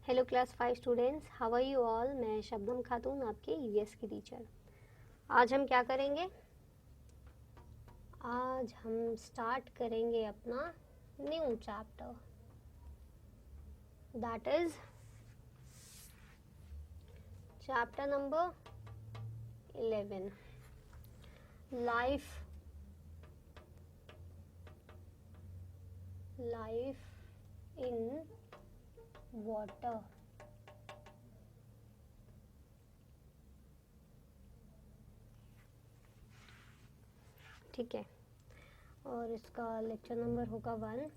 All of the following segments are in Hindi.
Hello class 5 students, how are you all. मैं शबनम खातून, आपके ईवीएस की टीचर। आज हम क्या करेंगे? आज हम स्टार्ट करेंगे अपना new chapter, that is chapter number 11, life in water. ठीक है, और इसका लेक्चर नंबर होगा 1।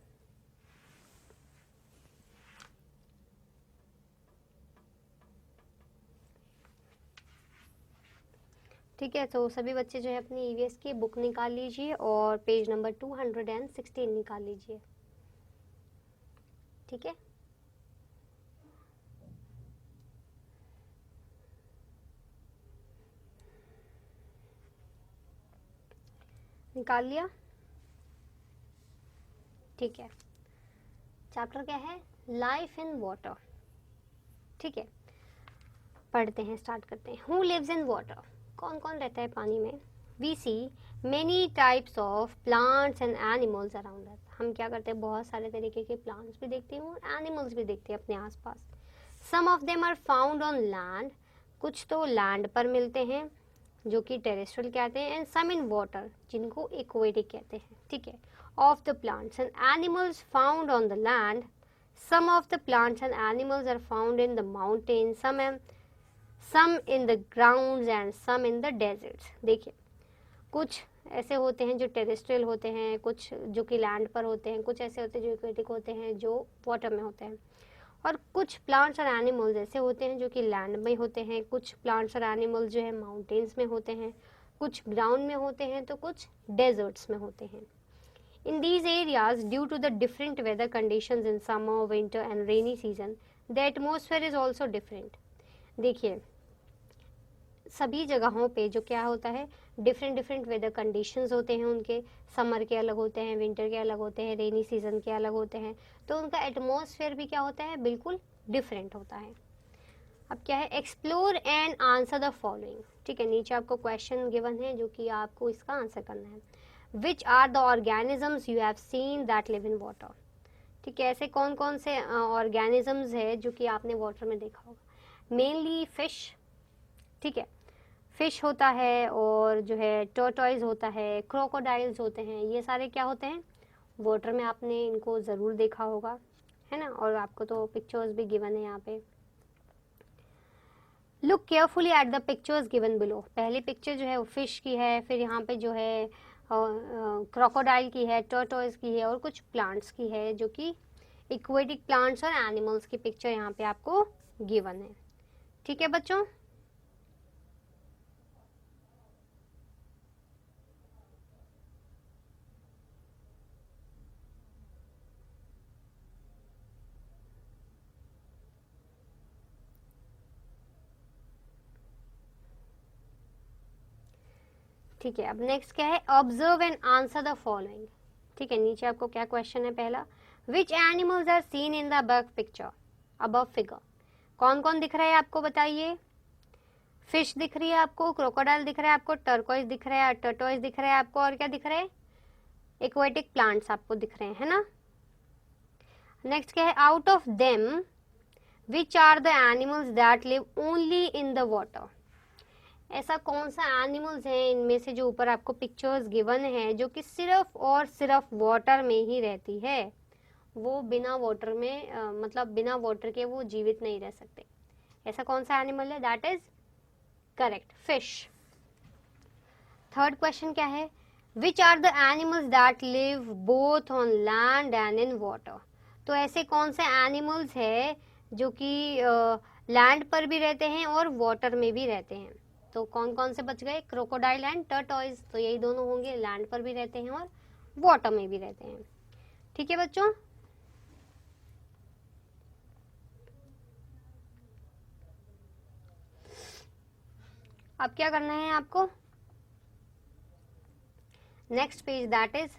ठीक है, तो सभी बच्चे जो है अपनी ईवीएस की बुक निकाल लीजिए और पेज नंबर 216 निकाल लीजिए। ठीक है, निकाल लिया? ठीक है, चैप्टर क्या है? Life in water. ठीक है, पढ़ते हैं, स्टार्ट करते हैं। Who lives in water? कौन कौन रहता है पानी में? We see many types of plants and animals around us. हम क्या करते हैं, बहुत सारे तरीके के प्लांट्स भी देखते हैं और एनिमल्स भी देखते हैं अपने आसपास। Some of them are found on land. कुछ तो लैंड पर मिलते हैं जो कि टेरेस्ट्रियल कहते हैं, एंड सम इन वाटर जिनको एक्वेटिक कहते हैं। ठीक है, of the plants and animals found on the land, some of the plants and animals are found in the mountains, some in the grounds and some in the deserts। देखिए, कुछ ऐसे होते हैं जो टेरेस्ट्रियल होते हैं, कुछ जो कि लैंड पर होते हैं, कुछ ऐसे होते हैं जो एक्वेटिक होते हैं, जो वाटर में होते हैं, और कुछ प्लांट्स और एनिमल्स ऐसे होते हैं जो कि लैंड में होते हैं, कुछ प्लांट्स और एनिमल्स जो है माउंटेन्स में होते हैं, कुछ ग्राउंड में होते हैं, तो कुछ डेजर्ट्स में होते हैं। In these areas, due to the different weather conditions in summer, winter and rainy season, the atmosphere is also different। देखिए, सभी जगहों पे जो क्या होता है, डिफरेंट डिफरेंट वेदर कंडीशंस होते हैं उनके। समर के अलग होते हैं, विंटर के अलग होते हैं, रेनी सीजन के अलग होते हैं, तो उनका एटमॉस्फेयर भी क्या होता है, बिल्कुल डिफरेंट होता है। अब क्या है, explore and answer the following. ठीक है, नीचे आपको क्वेश्चन गिवन है जो कि आपको इसका आंसर करना है। Which are the organisms you have seen that live in water? ठीक है, ऐसे कौन कौन से ऑर्गेनिजम्स है जो कि आपने वाटर में देखा होगा? Mainly fish. ठीक है, फिश होता है, और जो है टर्टॉइज होता है, क्रोकोडाइल्स होते हैं, ये सारे क्या होते हैं, वाटर में आपने इनको ज़रूर देखा होगा, है ना। और आपको तो पिक्चर्स भी गिवन है यहाँ पे। Look carefully at the pictures given below. पहली पिक्चर जो है वो फिश की है, फिर यहाँ पे जो है क्रोकोडाइल की है, टर्टॉइज की है, और कुछ प्लांट्स की है जो कि इक्वेटिक प्लांट्स और एनिमल्स की पिक्चर यहाँ पे आपको गिवन है। ठीक है बच्चों, ठीक है। अब नेक्स्ट क्या है, observe and answer the following. ठीक है, नीचे आपको क्या क्वेश्चन है, पहला, which animals are seen in the above picture, above figure? कौन कौन दिख रहा है आपको, बताइए। फिश दिख रही है आपको, क्रोकोडाइल दिख रहा है आपको, टर्कोइज दिख रहा है, टर्टोइज दिख रहा है आपको, और क्या दिख रहा है, एक्वेटिक प्लांट्स आपको दिख रहे हैं, है ना। नेक्स्ट क्या है, out of them which are the animals that live only in the water? ऐसा कौन सा एनिमल्स है इनमें से जो ऊपर आपको पिक्चर्स गिवन है जो कि सिर्फ और सिर्फ वाटर में ही रहती है, वो बिना वाटर में मतलब बिना वाटर के वो जीवित नहीं रह सकते। ऐसा कौन सा एनिमल है? That is correct, fish. Third question क्या है, which are the animals that live both on land and in water? तो ऐसे कौन से एनिमल्स है जो कि लैंड पर भी रहते हैं और वाटर में भी रहते हैं? तो कौन कौन से बच गए, क्रोकोडाइल एंड टर्टॉइज, तो यही दोनों होंगे, लैंड पर भी रहते हैं और वाटर में भी रहते हैं। ठीक है बच्चों, अब क्या करना है आपको, next page that is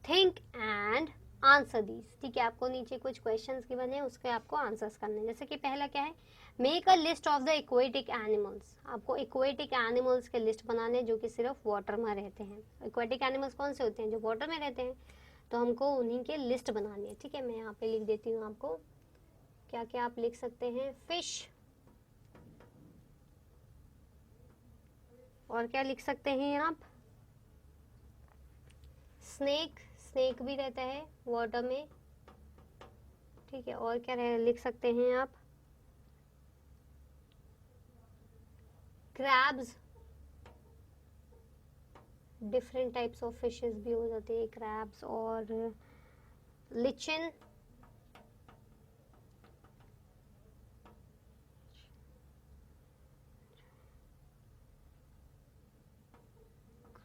think and answer these, ठीक है। आपको नीचे कुछ क्वेश्चंस गिवन है, उसके आपको आंसर्स करने हैं। जैसे कि पहला क्या है, make a list of the aquatic animals. आपको एक्वेटिक एनिमल्स के लिस्ट बनाने हैं जो कि सिर्फ वाटर में रहते हैं। एक्वेटिक एनिमल्स कौन से होते हैं, जो वाटर में रहते हैं, तो हमको उन्हीं के लिस्ट बनानी है, ठीक है। मैं यहाँ पे लिख देती हूँ आपको क्या क्या आप लिख सकते हैं। फिश, और क्या लिख सकते हैं आप, स्नेक, स्नेक भी रहता है वाटर में, ठीक है। और क्या लिख सकते हैं आप, crabs, different types of fishes भी हो जाते हैं, क्रैब्स। और lichen,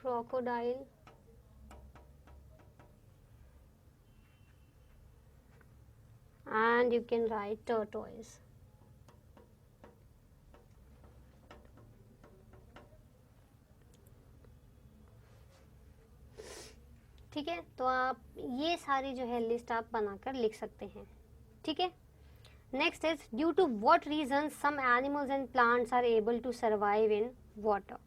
crocodile, and you can write tortoise, ठीक है। तो आप ये सारी जो है लिस्ट आप बनाकर लिख सकते हैं, ठीक है। Next is due to what reason some animals and plants are able to survive in water.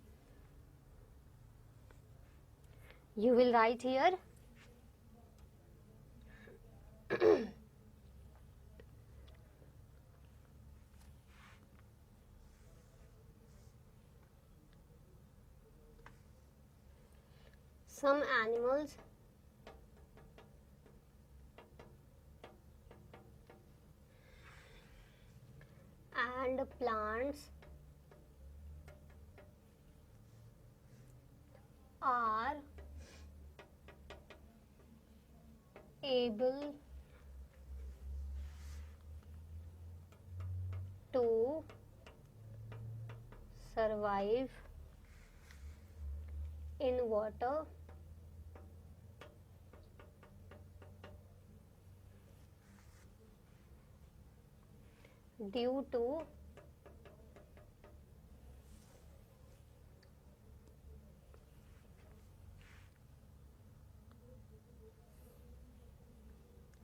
You will write here some animals and plants are able to survive in water due to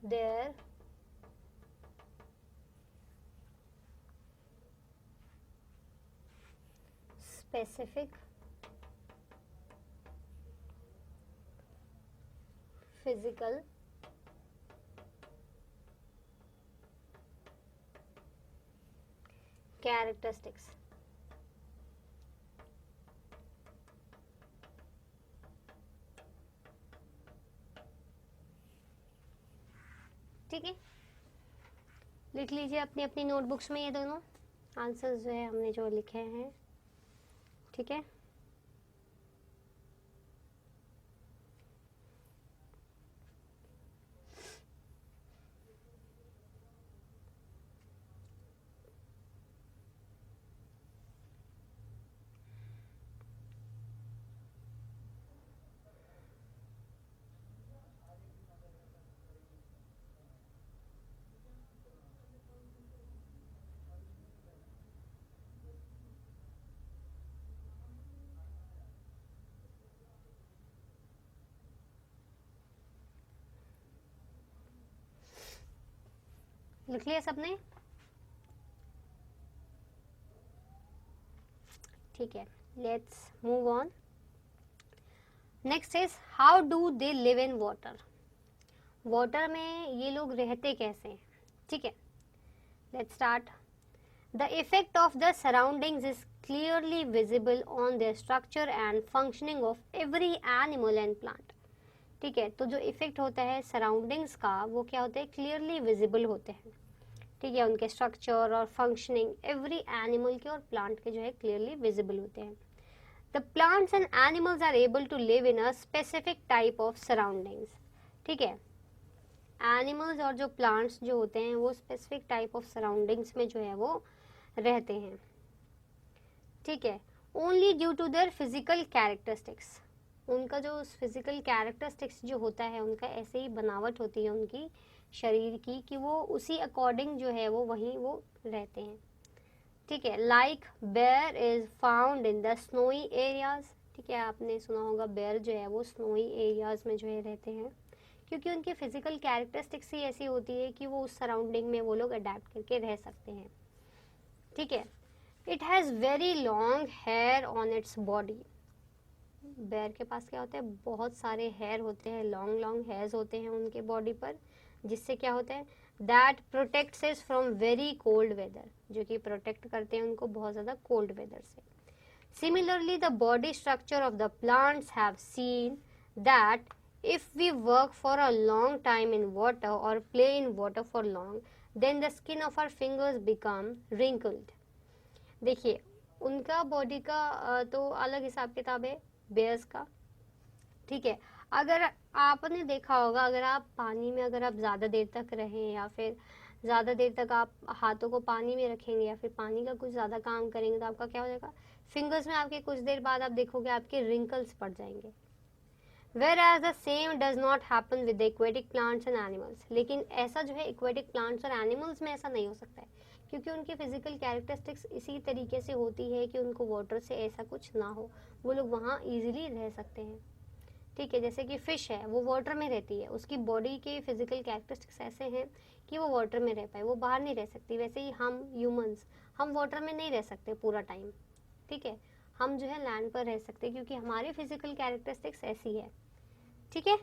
their specific physical characteristics, ठीक है। लिख लीजिए अपनी अपनी नोटबुक्स में ये दोनों आंसर्स जो है हमने जो लिखे हैं, ठीक है। लिख लिया सबने, ठीक है। Let's move on. Next is how do they live in water. Water में ये लोग रहते कैसे हैं, ठीक है। Let's start. The effect of the surroundings is clearly visible on the structure and functioning of every animal and plant, ठीक है। तो जो इफेक्ट होता है सराउंडिंग्स का वो क्या होते हैं, क्लियरली विजिबल होते हैं, ठीक है। उनके स्ट्रक्चर और फंक्शनिंग एवरी एनिमल के और प्लांट के जो है क्लियरली विजिबल होते हैं। The plants and animals are able to live in a specific type of surroundings, ठीक है। एनिमल्स और जो प्लांट्स जो होते हैं वो स्पेसिफिक टाइप ऑफ सराउंडिंग्स में जो है वो रहते हैं, ठीक है। Only due to their physical characteristics, उनका जो फिजिकल कैरेक्टरिस्टिक्स जो होता है उनका ऐसे ही बनावट होती है उनकी शरीर की कि वो उसी अकॉर्डिंग जो है वो वहीं वो रहते हैं, ठीक है। Like bear is found in the snowy areas, ठीक है। आपने सुना होगा बेयर जो है वो स्नोई एरियाज में जो है रहते हैं, क्योंकि उनकी फिजिकल कैरेक्टरिस्टिक्स ही ऐसी होती है कि वो उस सराउंडिंग में वो लोग अडेप्ट करके रह सकते हैं। ठीक है। It has very long hair on its body. Bear के पास क्या होता है, बहुत सारे हेयर होते हैं, लॉन्ग लॉन्ग हेयर्स होते हैं उनके बॉडी पर, जिससे क्या होता है, that protects is from very cold weather, जो कि प्रोटेक्ट करते हैं उनको बहुत ज़्यादा कोल्ड वेदर से। Similarly the body structure of the plants have seen that if we work for a long time in water or play in water for long, then the skin of our fingers become wrinkled. देखिए, उनका बॉडी का तो अलग हिसाब किताब है बेयर्स का। ठीक है। अगर आपने देखा होगा, अगर आप पानी में अगर आप ज़्यादा देर तक रहें या फिर ज़्यादा देर तक आप हाथों को पानी में रखेंगे या फिर पानी का कुछ ज़्यादा काम करेंगे तो आपका क्या हो जाएगा, फिंगर्स में आपके कुछ देर बाद आप देखोगे आपके रिंकल्स पड़ जाएंगे। Whereas the same does not happen with the aquatic plants and animals. लेकिन ऐसा जो है aquatic plants और animals में ऐसा नहीं हो सकता है, क्योंकि उनकी फिजिकल कैरेक्टरिस्टिक्स इसी तरीके से होती है कि उनको वाटर से ऐसा कुछ ना हो, वो लोग वहाँ इजीली रह सकते हैं। ठीक है। जैसे कि फिश है, वो वाटर में रहती है, उसकी बॉडी के फिजिकल कैरेक्टरिस्टिक्स ऐसे हैं कि वो वाटर में रह पाए, वो बाहर नहीं रह सकती। वैसे ही हम ह्यूमंस, हम वाटर में नहीं रह सकते पूरा टाइम। ठीक है। हम जो है लैंड पर रह सकते हैं क्योंकि हमारी फिजिकल कैरेक्टरिस्टिक्स ऐसी है। ठीक है।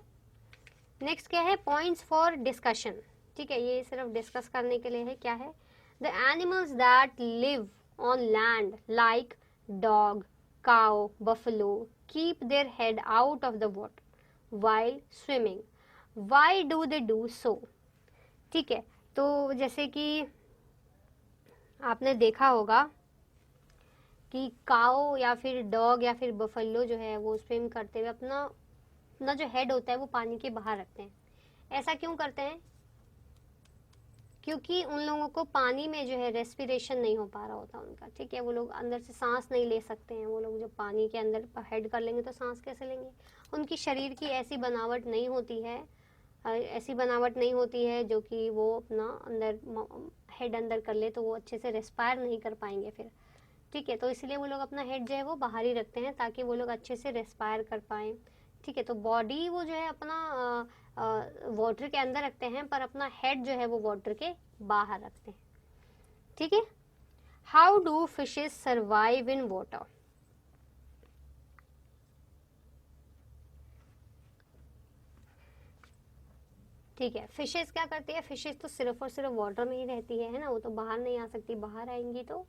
नेक्स्ट क्या है, पॉइंट्स फॉर डिस्कशन। ठीक है, ये सिर्फ डिस्कस करने के लिए है। क्या है, the animals that live on land like dog, cow, buffalo keep their head out of the water while swimming. Why do they do so? ठीक है, तो जैसे कि आपने देखा होगा कि काउ या फिर डॉग या फिर बफलो जो है वो स्विम करते हुए अपना जो हेड होता है वो पानी के बाहर रखते हैं। ऐसा क्यों करते हैं? क्योंकि उन लोगों को पानी में जो है रेस्पिरेशन नहीं हो पा रहा होता उनका। ठीक है, वो लोग अंदर से सांस नहीं ले सकते हैं। वो लोग जब पानी के अंदर हेड कर लेंगे तो सांस कैसे लेंगे? उनकी शरीर की ऐसी बनावट नहीं होती है, जो कि वो अपना अंदर हेड अंदर कर ले तो वो अच्छे से रेस्पायर नहीं कर पाएंगे फिर। ठीक है, तो इसलिए वो लोग अपना हेड जो है वो बाहर ही रखते हैं ताकि वो लोग अच्छे से रेस्पायर कर पाएँ। ठीक है, तो बॉडी वो जो है अपना वाटर के अंदर रखते हैं पर अपना हेड जो है वो वाटर के बाहर रखते हैं। ठीक है। How do fishes survive in water? ठीक है, फिशेस क्या करती है? फिशेस तो सिर्फ और सिर्फ वाटर में ही रहती है ना, वो तो बाहर नहीं आ सकती। बाहर आएंगी तो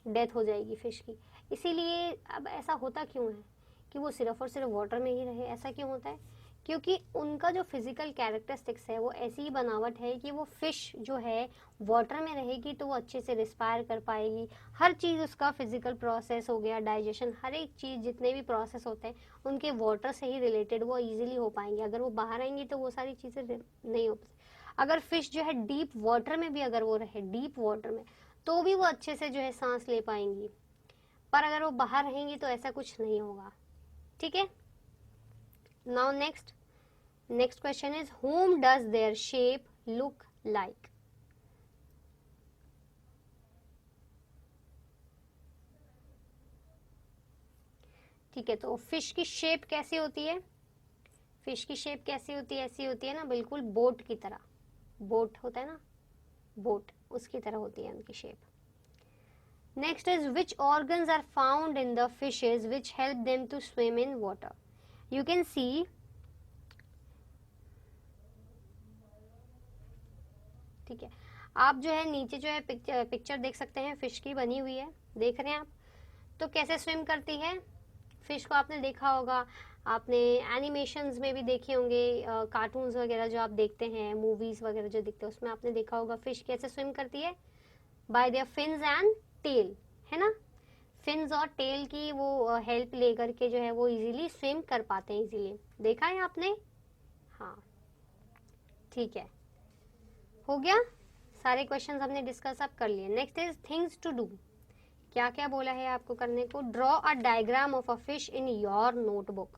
डेथ हो जाएगी फिश की। इसीलिए अब ऐसा होता क्यों है कि वो सिर्फ और सिर्फ वाटर में ही रहे? ऐसा क्यों होता है? क्योंकि उनका जो फिजिकल कैरेक्टरिस्टिक्स है वो ऐसी ही बनावट है कि वो फिश जो है वाटर में रहेगी तो वो अच्छे से रिस्पायर कर पाएगी। हर चीज़ उसका फिजिकल प्रोसेस हो गया, डाइजेशन, हर एक चीज़ जितने भी प्रोसेस होते हैं उनके वाटर से ही रिलेटेड वो इजीली हो पाएंगे। अगर वो बाहर आएंगी तो वो सारी चीज़ें नहीं हो पाएंगी। अगर फिश जो है डीप वाटर में भी अगर वो रहे, डीप वाटर में, तो भी वो अच्छे से जो है सांस ले पाएंगी। पर अगर वो बाहर रहेंगी तो ऐसा कुछ नहीं होगा। ठीक है। Now next question is whom does their shape look like? ठीक है, तो फिश की शेप कैसी होती है? फिश की शेप कैसी होती है? ऐसी होती है ना, बिल्कुल बोट की तरह। बोट होता है ना, बोट, उसकी तरह होती है उनकी shape. Next is which organs are found in the fishes which help them to swim in water? You can see ठीक है, आप जो है नीचे जो है पिक्चर देख सकते हैं, फिश की बनी हुई है, देख रहे हैं आप? तो कैसे स्विम करती है फिश को आपने देखा होगा, आपने एनिमेशंस में भी देखे होंगे, कार्टून्स वगैरह जो आप देखते हैं, मूवीज वगैरह जो देखते हैं उसमें आपने देखा होगा फिश कैसे स्विम करती है, by their fins and tail, है ना? फिन्स और टेल की वो हेल्प लेकर के जो है वो इजीली स्विम कर पाते हैं, इजीली। देखा है आपने? हाँ, ठीक है, हो गया। सारे क्वेश्चंस हमने डिस्कस अब कर लिए। Next is things to do. क्या क्या बोला है आपको करने को? Draw a diagram of a fish in your notebook.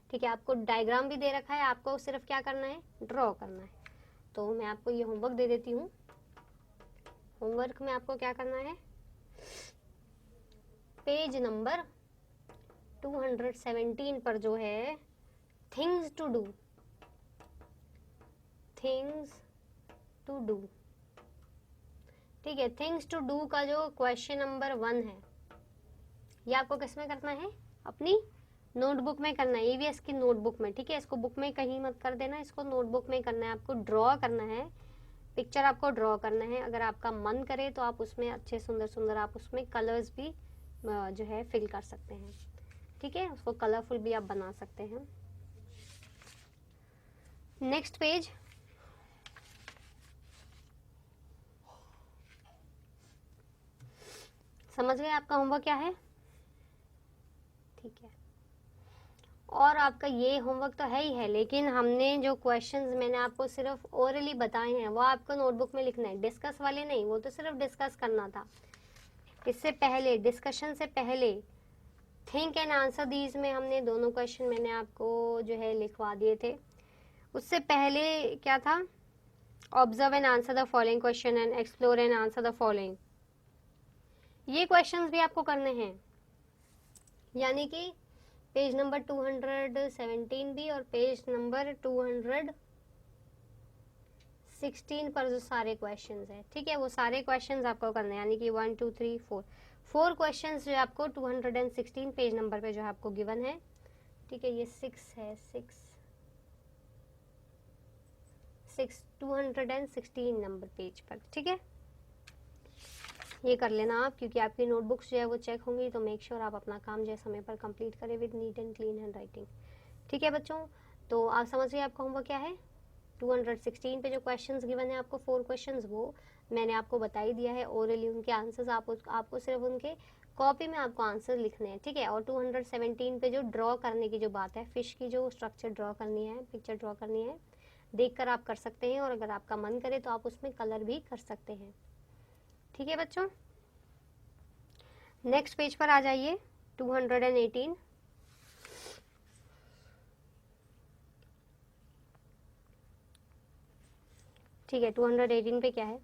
ठीक है, आपको डायग्राम भी दे रखा है, आपको सिर्फ क्या करना है? ड्रॉ करना है। तो मैं आपको ये होमवर्क दे देती हूँ। होमवर्क में आपको क्या करना है? पेज नंबर 217 पर जो है things to do, things to do. ठीक है, थिंग्स टू डू का जो क्वेश्चन नंबर 1 है ये आपको किस में करना है, अपनी नोटबुक में करना है, ईवीएस की नोटबुक में। ठीक है, इसको बुक में कहीं मत कर देना, इसको नोटबुक में करना है, आपको ड्रॉ करना है, पिक्चर आपको ड्रॉ करना है। अगर आपका मन करे तो आप उसमें अच्छे सुंदर सुंदर आप उसमें कलर्स भी जो है फिल कर सकते हैं। ठीक है, उसको कलरफुल भी आप बना सकते हैं। नेक्स्ट पेज, समझ गए आपका होमवर्क क्या है? ठीक है, और आपका ये होमवर्क तो है ही है, लेकिन हमने जो क्वेश्चंस मैंने आपको सिर्फ ओरली बताए हैं वो आपको नोटबुक में लिखना है, डिस्कस वाले नहीं, वो तो सिर्फ डिस्कस करना था। इससे पहले, डिस्कशन से पहले थिंक एंड आंसर दीज में हमने दोनों क्वेश्चन मैंने आपको जो है लिखवा दिए थे। उससे पहले क्या था, observe and answer the following question and explore and answer the following. ये क्वेश्चंस भी आपको करने हैं, यानी कि पेज नंबर 217 भी और पेज नंबर 216 पर जो सारे क्वेश्चंस हैं, ठीक है, वो सारे क्वेश्चंस आपको करने हैं, यानी कि 1 2 3 4 क्वेश्चंस जो आपको 216 पेज नंबर पे जो आपको गिवन है। ठीक है, ये 6 है, 216 नंबर पेज पर। ठीक है, ये कर लेना आप, क्योंकि आपकी नोटबुक्स जो है वो चेक होंगी, तो मेक श्योर आप अपना काम जो है समय पर कंप्लीट करें with NEET and clean hand writing. ठीक है बच्चों, तो आप समझ गए आपका होमवर्क क्या है। 216 पे जो क्वेश्चंस गिवन है आपको 4 क्वेश्चंस, वो मैंने आपको बता ही दिया है ओरली, उनके आंसर्स आपको सिर्फ उनके कॉपी में आपको आंसर लिखने हैं। ठीक है, और 217 पे जो ड्रॉ करने की जो बात है, फिश की जो स्ट्रक्चर ड्रॉ करनी है, पिक्चर ड्रॉ करनी है, देखकर आप कर सकते हैं, और अगर आपका मन करे तो आप उसमें कलर भी कर सकते हैं। ठीक है बच्चों, नेक्स्ट पेज पर आ जाइए, 218। ठीक है, 218 पे क्या है,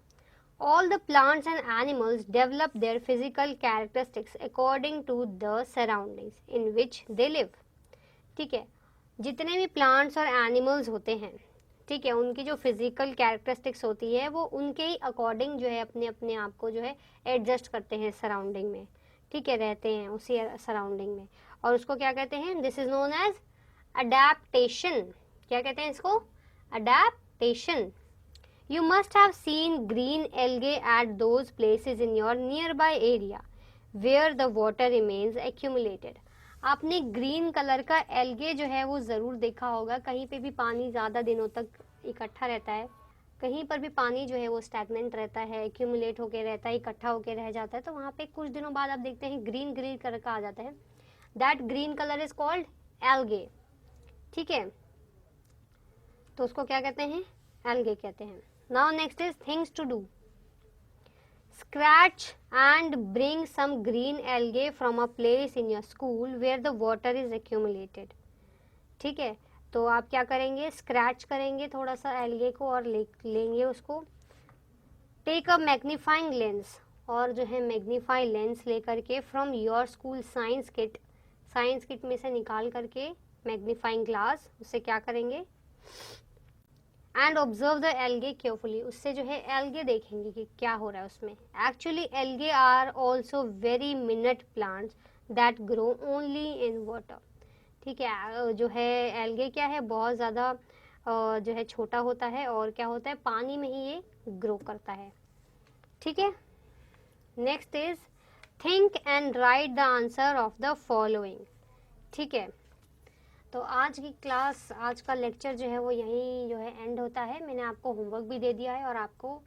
all the plants and animals develop their physical characteristics according to the surroundings in which they live. ठीक है, जितने भी प्लांट्स और एनिमल्स होते हैं, ठीक है, उनकी जो फिजिकल कैरेक्टरिस्टिक्स होती है वो उनके ही अकॉर्डिंग जो है अपने अपने आप को जो है एडजस्ट करते हैं सराउंडिंग में। ठीक है, रहते हैं उसी सराउंडिंग में, और उसको क्या कहते हैं, this is known as adaptation. क्या कहते हैं इसको, adaptation. You must have seen green algae at those places in your nearby area where the water remains accumulated. आपने ग्रीन कलर का एल्गे जो है वो ज़रूर देखा होगा, कहीं पे भी पानी ज़्यादा दिनों तक इकट्ठा रहता है, कहीं पर भी पानी जो है वो स्टैगनेंट रहता है, एक्यूमुलेट होके रहता है, इकट्ठा होके रह जाता है, तो वहाँ पे कुछ दिनों बाद आप देखते हैं ग्रीन ग्रीन कलर का आ जाता है, that green colour is called algae. ठीक है, तो उसको क्या कहते हैं, एल्गे कहते हैं। Now next is things to do. Scratch and bring some green algae from a place in your school where the water is accumulated. ठीक है, तो आप क्या करेंगे, स्क्रैच करेंगे थोड़ा सा एल्गे को और लेंगे उसको, टेक अ मैग्नीफाइंग लेंस, और जो है मैग्नीफाई लेंस लेकर के from your school science kit में से निकाल करके मैग्नीफाइंग ग्लास, उससे क्या करेंगे, and observe the algae carefully, उससे जो है एल्गे देखेंगे कि क्या हो रहा है उसमें। Actually algae are also very minute plants that grow only in water. ठीक है, जो है एल्गे क्या है, बहुत ज़्यादा जो है छोटा होता है, और क्या होता है, पानी में ही ये ग्रो करता है। ठीक है, next is think and right the answer of the following. ठीक है, तो आज की क्लास, आज का लेक्चर जो है वो यहीं जो है एंड होता है। मैंने आपको होमवर्क भी दे दिया है, और आपको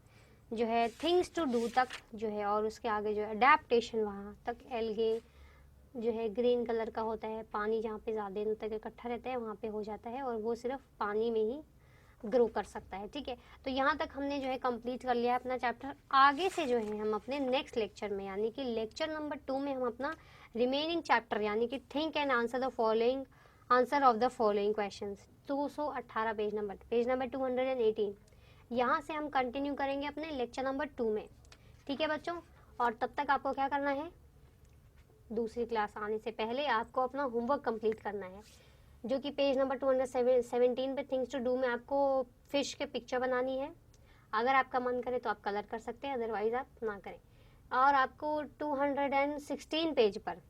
जो है थिंग्स टू डू तक जो है, और उसके आगे जो है अडेप्टेशन, वहाँ तक एल्गे जो है ग्रीन कलर का होता है, पानी जहाँ पे ज़्यादा दिनों तक इकट्ठा रहता है वहाँ पे हो जाता है, और वो सिर्फ पानी में ही ग्रो कर सकता है। ठीक है, तो यहाँ तक हमने जो है कंप्लीट कर लिया है अपना चैप्टर। आगे से जो है हम अपने नेक्स्ट लेक्चर में, यानी कि लेक्चर नंबर 2 में हम अपना रिमेनिंग चैप्टर, यानी कि think and answer the following, answer of the following questions, 218 page number 218, यहाँ से हम कंटिन्यू करेंगे अपने लेक्चर नंबर 2 में। ठीक है बच्चों, और तब तक आपको क्या करना है, दूसरी क्लास आने से पहले आपको अपना होमवर्क कंप्लीट करना है, जो कि पेज नंबर 217 पे थिंग्स टू डू में आपको फिश के पिक्चर बनानी है। अगर आपका मन करे तो आप कलर कर सकते हैं, अदरवाइज आप ना करें। और आपको 216 पेज पर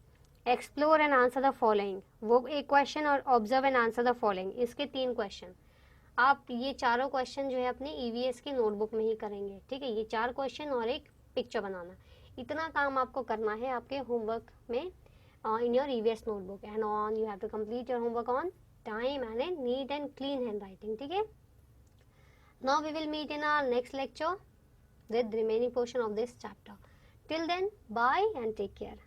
explore and answer the following, वो एक क्वेश्चन, और observe and answer the following, इसके 3 क्वेश्चन। आप ये चारों क्वेश्चन जो है अपनी ईवीएस की नोटबुक में ही करेंगे, ठीक है। ये 4 क्वेश्चन और एक पिक्चर बनाना, इतना काम आपको करना है आपके होमवर्क में in your EVS notebook. And on you have to complete your homework on time and in neat and clean hand writing, ठीक है। Now we will meet in our next lecture with remaining portion of this chapter. Till then, bye and take care.